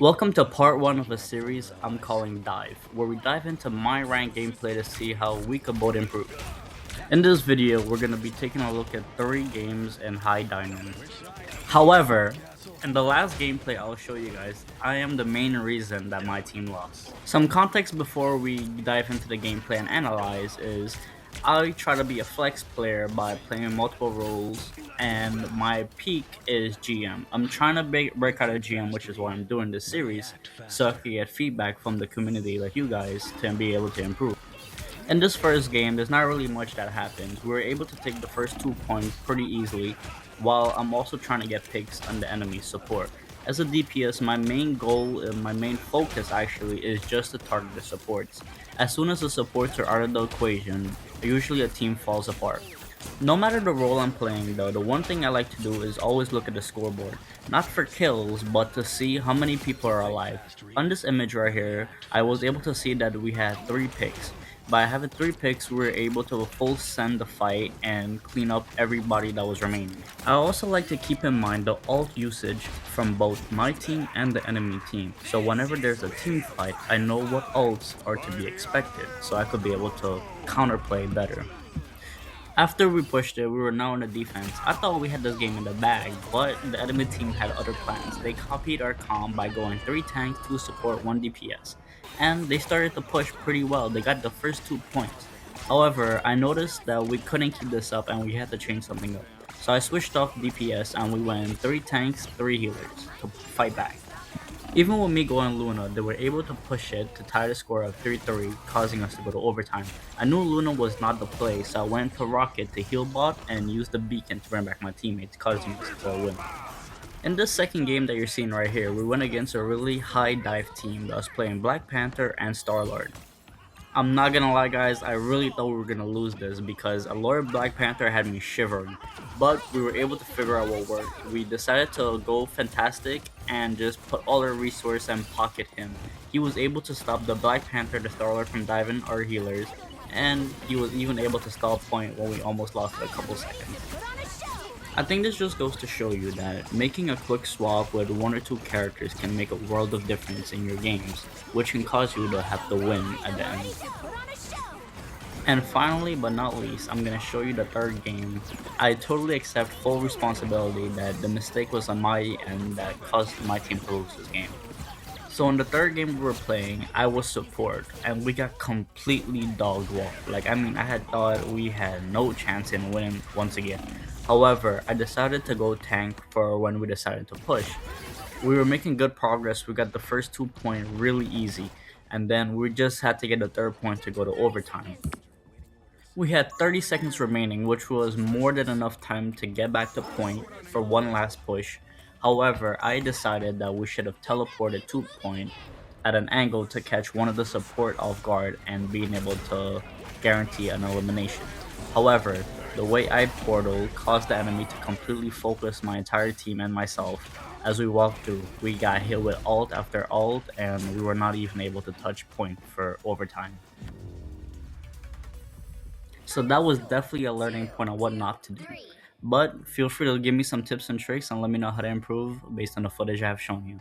Welcome to part 1 of a series I'm calling Dive, where we dive into my rank gameplay to see how we could both improve. In this video, we're going to be taking a look at 3 games in High Diamond. However, in the last gameplay I'll show you guys, I am the main reason that my team lost. Some context before we dive into the gameplay and analyze is I try to be a flex player by playing multiple roles, and my peak is GM. I'm trying to break out of GM, which is why I'm doing this series, so I can get feedback from the community like you guys to be able to improve. In this first game, there's not really much that happens. We were able to take the first 2 points pretty easily, while I'm also trying to get picks on the enemy support. As a DPS, my main goal and my main focus actually is just to target the supports. As soon as the supports are out of the equation, usually a team falls apart. No matter the role I'm playing though, the one thing I like to do is always look at the scoreboard. Not for kills, but to see how many people are alive. On this image right here, I was able to see that we had 3 picks. By having 3 picks, we were able to full send the fight and clean up everybody that was remaining. I also like to keep in mind the ult usage from both my team and the enemy team. So whenever there's a team fight, I know what ults are to be expected, so I could be able to counterplay better. After we pushed it, we were now in the defense. I thought we had this game in the bag, but the enemy team had other plans. They copied our comp by going 3 tanks, 2 support, 1 DPS. And they started to push pretty well. They got the first 2 points. However, I noticed that we couldn't keep this up and we had to change something up. So I switched off DPS and we went 3 tanks, 3 healers to fight back. Even with me going Luna, they were able to push it to tie the score of 3-3, causing us to go to overtime. I knew Luna was not the play, so I went to Rocket to heal bot and used the beacon to bring back my teammates, causing us to win. In this second game that you're seeing right here, we went against a really high dive team that was playing Black Panther and Star-Lord. I'm not gonna lie guys, I really thought we were gonna lose this because a Lord Black Panther had me shivering. But we were able to figure out what worked. We decided to go fantastic and just put all our resource and pocket him. He was able to stop the Black Panther, the Starlord from diving our healers, and he was even able to stall point when we almost lost it a couple seconds. I think this just goes to show you that making a quick swap with 1 or 2 characters can make a world of difference in your games, which can cause you to have to win at the end. And finally, but not least, I'm gonna show you the third game. I totally accept full responsibility that the mistake was on my end that caused my team to lose this game. So in the third game we were playing, I was support, and we got completely dog walked. Like, I mean, I had thought we had no chance in winning once again. However, I decided to go tank for when we decided to push. We were making good progress. We got the first 2 points really easy, and then we just had to get the third point to go to overtime. We had 30 seconds remaining, which was more than enough time to get back to point for one last push. However, I decided that we should have teleported to point at an angle to catch one of the support off guard and being able to guarantee an elimination. However, the way I portal caused the enemy to completely focus my entire team and myself. As we walked through, we got hit with ult after ult and we were not even able to touch point for overtime. So that was definitely a learning point on what not to do. But feel free to give me some tips and tricks and let me know how to improve based on the footage I have shown you.